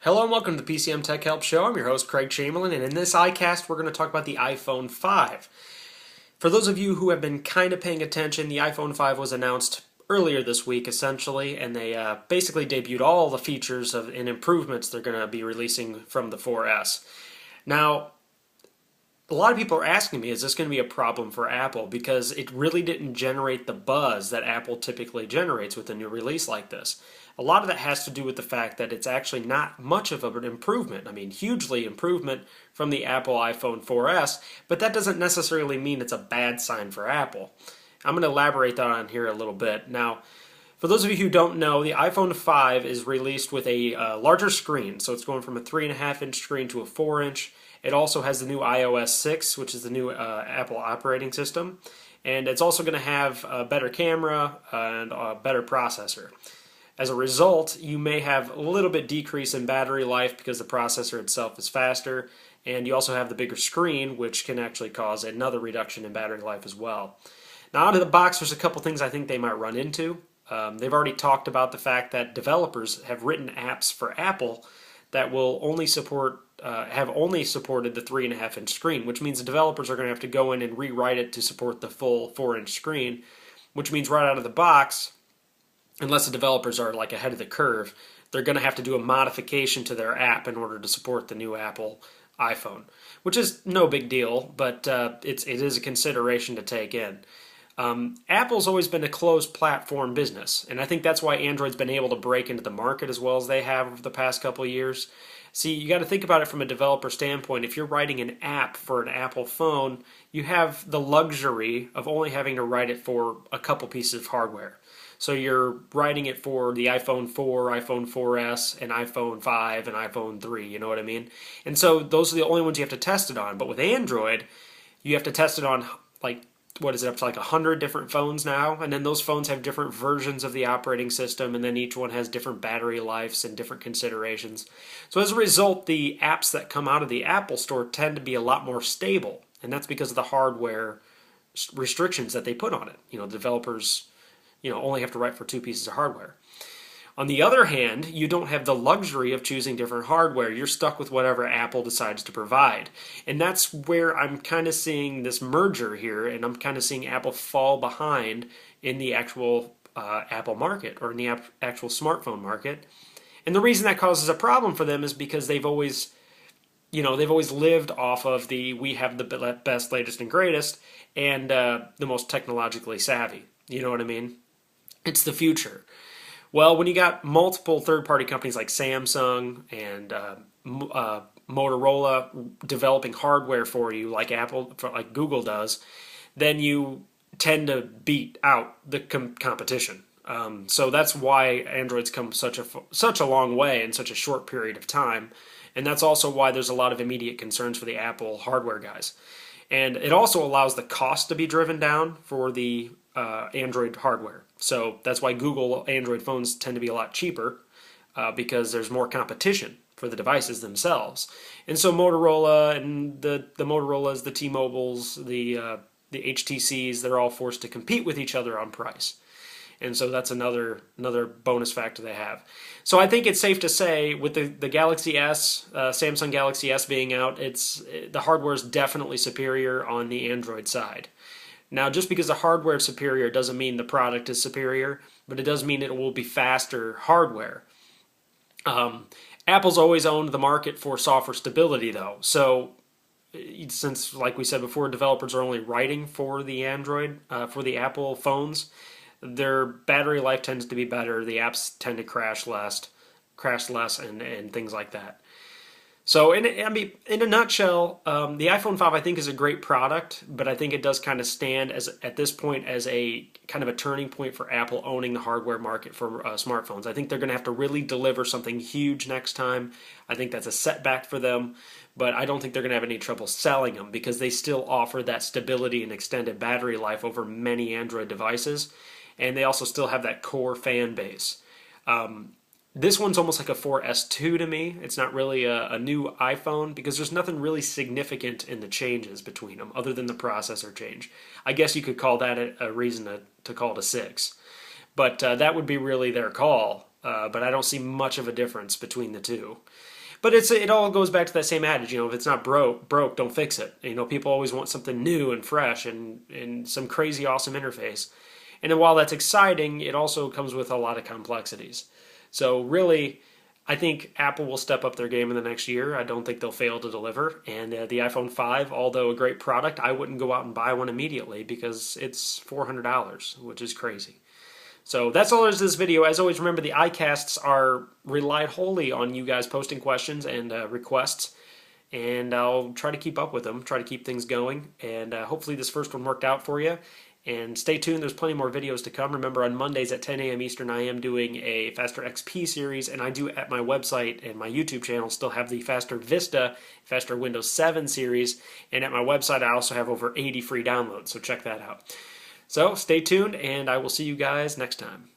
Hello and welcome to the PCM Tech Help Show. I'm your host, Craig Chamberlain, and in this iCast, we're going to talk about the iPhone 5. For those of you who have been kind of paying attention, the iPhone 5 was announced earlier this week, essentially, and they basically debuted all the features and improvements they're going to be releasing from the 4S. Now, a lot of people are asking me, is this going to be a problem for Apple? Because it really didn't generate the buzz that Apple typically generates with a new release like this. A lot of that has to do with the fact that it's actually not much of an improvement. I mean, hugely improvement from the Apple iPhone 4S, but that doesn't necessarily mean it's a bad sign for Apple. I'm going to elaborate that on here a little bit. Now, for those of you who don't know, the iPhone 5 is released with a larger screen, so it's going from a 3.5-inch screen to a 4-inch. It also has the new iOS 6, which is the new Apple operating system, and it's also going to have a better camera and a better processor. As a result, you may have a little bit decrease in battery life because the processor itself is faster, and you also have the bigger screen, which can actually cause another reduction in battery life as well. Now, out of the box, there's a couple things I think they might run into. They've already talked about the fact that developers have written apps for Apple that will only support have only supported the 3.5-inch screen, which means the developers are going to have to go in and rewrite it to support the full 4-inch screen, which means right out of the box, unless the developers are like ahead of the curve, they're going to have to do a modification to their app in order to support the new Apple iPhone, which is no big deal, but it is a consideration to take in. Apple's always been a closed platform business, and I think that's why Android's been able to break into the market as well as they have over the past couple of years. See, you got to think about it from a developer standpoint. If you're writing an app for an Apple phone, you have the luxury of only having to write it for a couple pieces of hardware. So you're writing it for the iPhone 4, iPhone 4S, and iPhone 5, and iPhone 3, you know what I mean? And so those are the only ones you have to test it on. But with Android, you have to test it on, like, what is it, up to like 100 different phones now? And then those phones have different versions of the operating system, and then each one has different battery lives and different considerations. So as a result, the apps that come out of the Apple Store tend to be a lot more stable, and that's because of the hardware restrictions that they put on it. You know, developers, only have to write for two pieces of hardware. On the other hand, you don't have the luxury of choosing different hardware. You're stuck with whatever Apple decides to provide. And that's where I'm kind of seeing this merger here, and I'm kind of seeing Apple fall behind in the actual Apple market, or in the actual smartphone market. And the reason that causes a problem for them is because they've always lived off of we have the best, latest, and greatest, and the most technologically savvy. You know what I mean? It's the future. Well, when you got multiple third-party companies like Samsung and Motorola developing hardware for you, like like Google does, then you tend to beat out the competition. So that's why Android's come such a long way in such a short period of time, and that's also why there's a lot of immediate concerns for the Apple hardware guys. And it also allows the cost to be driven down for the Android hardware. So that's why Google Android phones tend to be a lot cheaper because there's more competition for the devices themselves. And so Motorola and the Motorola's, the T-Mobiles, the HTCs, they're all forced to compete with each other on price. And so that's another bonus factor they have. So I think it's safe to say with the Galaxy S, Samsung Galaxy S being out, the hardware is definitely superior on the Android side. Now, just because the hardware is superior doesn't mean the product is superior, but it does mean it will be faster hardware. Apple's always owned the market for software stability, though. So since, like we said before, developers are only writing for the for the Apple phones, their battery life tends to be better. The apps tend to crash less, and things like that. So, in a nutshell, the iPhone 5 I think is a great product, but I think it does kind of stand at this point as a kind of a turning point for Apple owning the hardware market for smartphones. I think they're going to have to really deliver something huge next time. I think that's a setback for them, but I don't think they're going to have any trouble selling them because they still offer that stability and extended battery life over many Android devices, and they also still have that core fan base. This one's almost like a 4S2 to me. It's not really a new iPhone because there's nothing really significant in the changes between them other than the processor change. I guess you could call that a reason to call it a 6. But that would be really their call. but I don't see much of a difference between the two. But it all goes back to that same adage, if it's not broke, don't fix it. People always want something new and fresh and some crazy awesome interface. And then while that's exciting, it also comes with a lot of complexities. So really, I think Apple will step up their game in the next year. I don't think they'll fail to deliver. And the iPhone 5, although a great product, I wouldn't go out and buy one immediately because it's $400, which is crazy. So that's all there is to this video. As always, remember the iCasts are relied wholly on you guys posting questions and requests. And I'll try to keep up with them, try to keep things going. And hopefully this first one worked out for you. And stay tuned, there's plenty more videos to come. Remember, on Mondays at 10 a.m. Eastern, I am doing a Faster XP series, and I do at my website and my YouTube channel still have the Faster Vista, Faster Windows 7 series, and at my website I also have over 80 free downloads, so check that out. So stay tuned, and I will see you guys next time.